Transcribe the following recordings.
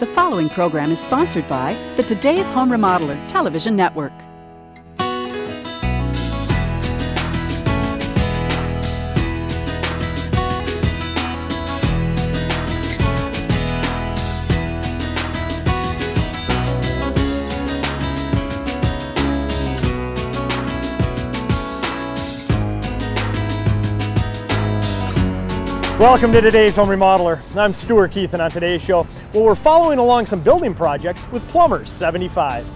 The following program is sponsored by the Today's Home Remodeler television network. Welcome to Today's Home Remodeler. I'm Stuart Keith, and on today's show, we're following along some building projects with Plumbers 75.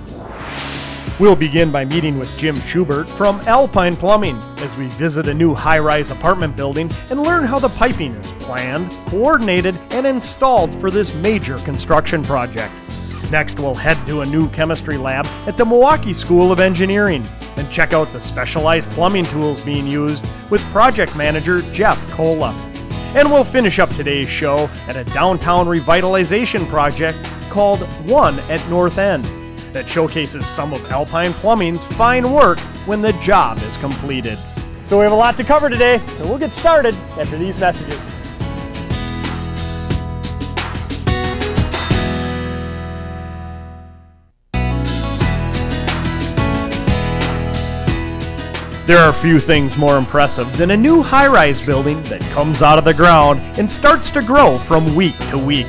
We'll begin by meeting with Jim Schubert from Alpine Plumbing as we visit a new high-rise apartment building and learn how the piping is planned, coordinated, and installed for this major construction project. Next, we'll head to a new chemistry lab at the Milwaukee School of Engineering and check out the specialized plumbing tools being used with project manager Jeff Kola. And we'll finish up today's show at a downtown revitalization project called One at North End that showcases some of Alpine Plumbing's fine work when the job is completed. So we have a lot to cover today, and we'll get started after these messages. There are few things more impressive than a new high-rise building that comes out of the ground and starts to grow from week to week.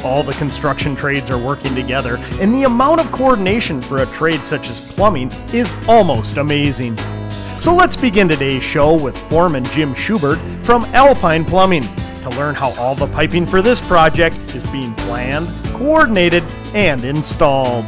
All the construction trades are working together, and the amount of coordination for a trade such as plumbing is almost amazing. So let's begin today's show with foreman Jim Schubert from Alpine Plumbing to learn how all the piping for this project is being planned, coordinated, and installed.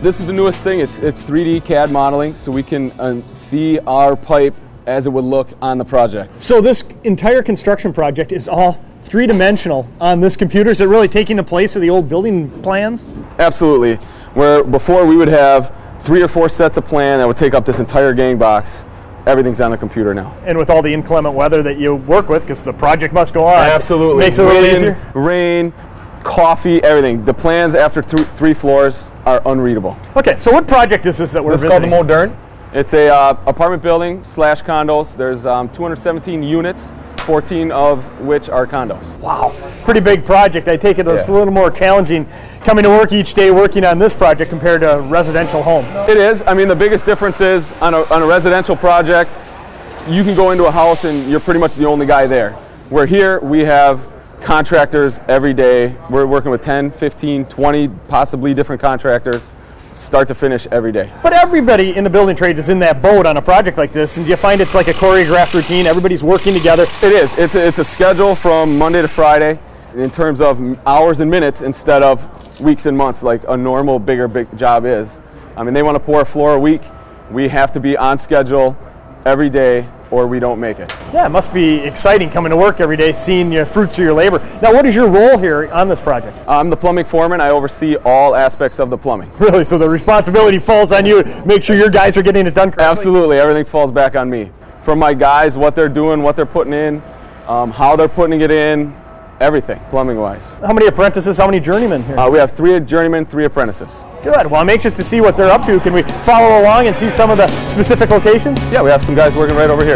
This is the newest thing. It's 3D CAD modeling, so we can see our pipe as it would look on the project. So this entire construction project is all three-dimensional on this computer. Is it really taking the place of the old building plans? Absolutely. Where before we would have 3 or 4 sets of plan that would take up this entire gang box, everything's on the computer now. And with all the inclement weather that you work with, because the project must go on. Absolutely. Makes it a little easier. Rain, coffee, everything. The plans after 3 floors are unreadable. Okay, so what project is this that we're visiting? It's called the Modern. It's a apartment building / condos. There's 217 units, 14 of which are condos. Wow, pretty big project. I take it it's a little more challenging coming to work each day working on this project compared to a residential home. It is. I mean, the biggest difference is on a residential project, you can go into a house and you're pretty much the only guy there. Where here we have contractors every day. We're working with 10, 15, 20 possibly different contractors, start to finish every day. But everybody in the building trades is in that boat on a project like this, and do you find it's like a choreographed routine? Everybody's working together? It is. It's a schedule from Monday to Friday in terms of hours and minutes instead of weeks and months like a normal big job is. I mean, they want to pour a floor a week. We have to be on schedule every day or we don't make it. Yeah, it must be exciting coming to work every day, seeing the fruits of your labor. Now, what is your role here on this project? I'm the plumbing foreman. I oversee all aspects of the plumbing. Really? So the responsibility falls on you to make sure your guys are getting it done correctly? Absolutely. Everything falls back on me. From my guys, what they're doing, what they're putting in, how they're putting it in, everything, plumbing-wise. How many apprentices, how many journeymen here? We have 3 journeymen, 3 apprentices. Good. Well, I'm anxious to see what they're up to. Can we follow along and see some of the specific locations? Yeah, we have some guys working right over here.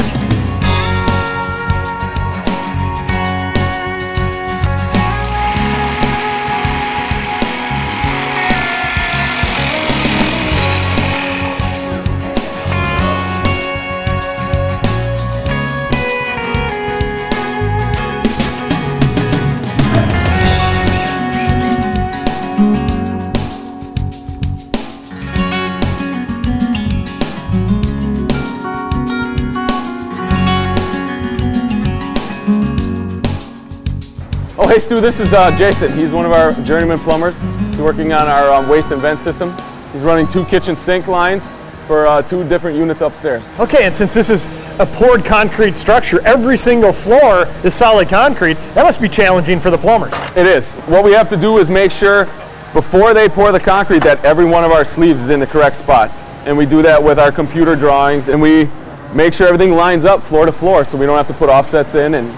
Oh, hey Stu, this is Jason. He's one of our journeyman plumbers. He's working on our waste and vent system. He's running 2 kitchen sink lines for 2 different units upstairs. Okay, and since this is a poured concrete structure, every single floor is solid concrete. That must be challenging for the plumbers. It is. What we have to do is make sure before they pour the concrete that every one of our sleeves is in the correct spot. And we do that with our computer drawings, and we make sure everything lines up floor to floor so we don't have to put offsets in and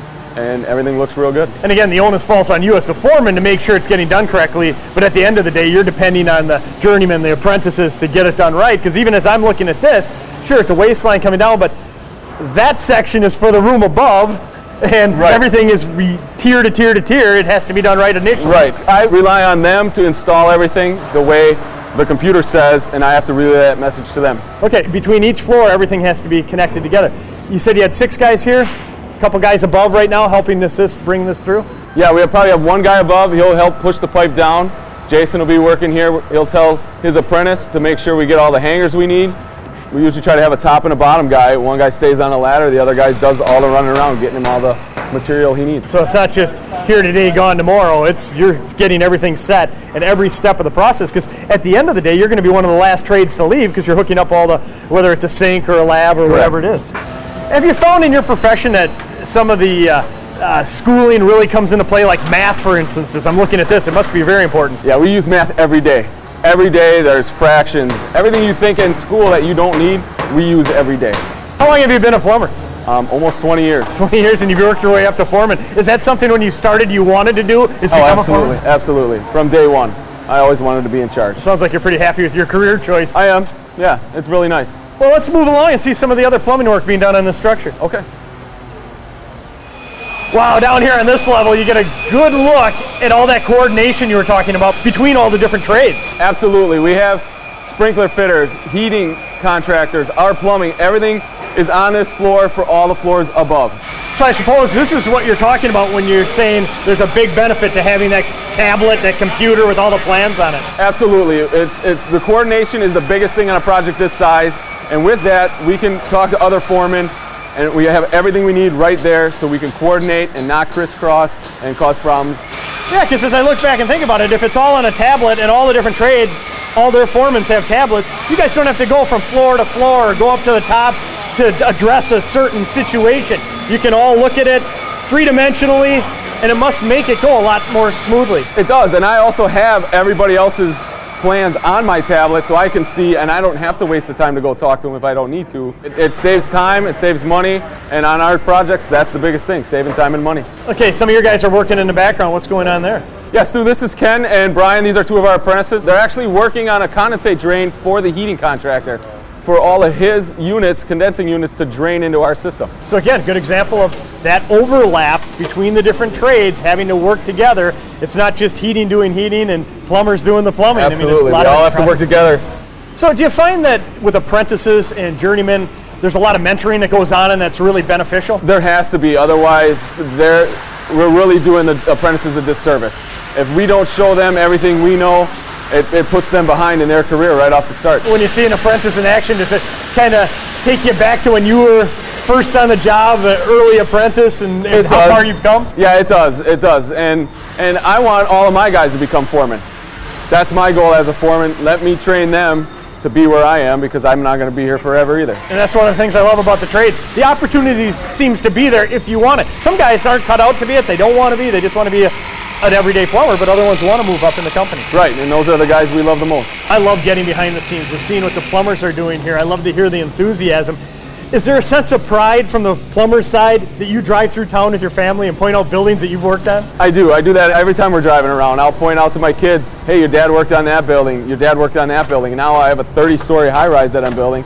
everything looks real good. And again, the onus falls on you as the foreman to make sure it's getting done correctly, but at the end of the day, you're depending on the journeymen, the apprentices, to get it done right, because even as I'm looking at this, sure, it's a waistline coming down, but that section is for the room above, and everything is tier to tier to tier. It has to be done right initially. Right. I rely on them to install everything the way the computer says, and I have to relay that message to them. Okay, between each floor, everything has to be connected together. You said you had 6 guys here, a couple guys above right now helping assist bring this through? Yeah, we probably have 1 guy above. He'll help push the pipe down. Jason will be working here. He'll tell his apprentice to make sure we get all the hangers we need. We usually try to have a top and a bottom guy. One guy stays on the ladder, the other guy does all the running around, getting him all the material he needs. So it's not just here today, gone tomorrow. You're getting everything set at every step of the process, because at the end of the day, you're going to be one of the last trades to leave because you're hooking up all the, whether it's a sink or a lab or whatever it is. Have you found in your profession that some of the schooling really comes into play, like math, for instance? As I'm looking at this, it must be very important. Yeah, we use math every day. Every day there's fractions. Everything you think in school that you don't need, we use every day. How long have you been a plumber? Almost 20 years. 20 years, and you've worked your way up to foreman. Is that something when you started you wanted to do? Is become a foreman? Absolutely. From day one, I always wanted to be in charge. It sounds like you're pretty happy with your career choice. I am. Yeah, it's really nice. Well, let's move along and see some of the other plumbing work being done on this structure. Okay. Wow, down here on this level, you get a good look at all that coordination you were talking about between all the different trades. Absolutely. We have sprinkler fitters, heating contractors, our plumbing, everything is on this floor for all the floors above. So I suppose this is what you're talking about when you're saying there's a big benefit to having that tablet, that computer with all the plans on it. Absolutely. It's the coordination is the biggest thing on a project this size, and with that we can talk to other foremen, and we have everything we need right there so we can coordinate and not crisscross and cause problems. Yeah, because as I look back and think about it, if it's all on a tablet and all the different trades, all their foremans have tablets, you guys don't have to go from floor to floor or go up to the top to address a certain situation. You can all look at it three-dimensionally, and it must make it go a lot more smoothly. It does, and I also have everybody else's plans on my tablet so I can see, and I don't have to waste the time to go talk to them if I don't need to. It saves time, it saves money, and on our projects, that's the biggest thing, saving time and money. Okay, some of your guys are working in the background. What's going on there? Yes, Stu, this is Ken and Brian. These are 2 of our apprentices. They're actually working on a condensate drain for the heating contractor, for all of his units, condensing units, to drain into our system. So again, good example of that overlap between the different trades having to work together. It's not just heating doing heating and plumbers doing the plumbing. Absolutely, I mean, we all have to work together. So do you find that with apprentices and journeymen, there's a lot of mentoring that goes on and that's really beneficial? There has to be, otherwise we're really doing the apprentices a disservice. If we don't show them everything we know, it puts them behind in their career right off the start. When you see an apprentice in action, does it kind of take you back to when you were first on the job, an early apprentice, and how far you've come? Yeah, it does. It does. And I want all of my guys to become foremen. That's my goal as a foreman. Let me train them to be where I am, because I'm not going to be here forever either. And that's one of the things I love about the trades. The opportunities seems to be there if you want it. Some guys aren't cut out to be it. They don't want to be. They just want to be an everyday plumber, but other ones want to move up in the company. Right, and those are the guys we love the most. I love getting behind the scenes. We're seeing what the plumbers are doing here. I love to hear the enthusiasm. Is there a sense of pride from the plumber's side that you drive through town with your family and point out buildings that you've worked on? I do. I do that every time we're driving around. I'll point out to my kids, hey, your dad worked on that building, your dad worked on that building, and now I have a 30-story high-rise that I'm building,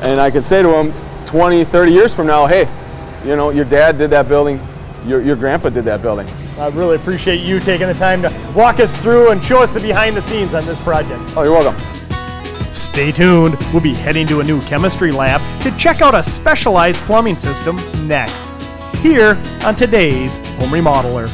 and I can say to them 20, 30 years from now, hey, you know, your dad did that building, your grandpa did that building. I really appreciate you taking the time to walk us through and show us the behind the scenes on this project. Oh, you're welcome. Stay tuned. We'll be heading to a new chemistry lab to check out a specialized plumbing system next, here on today's Home Remodeler.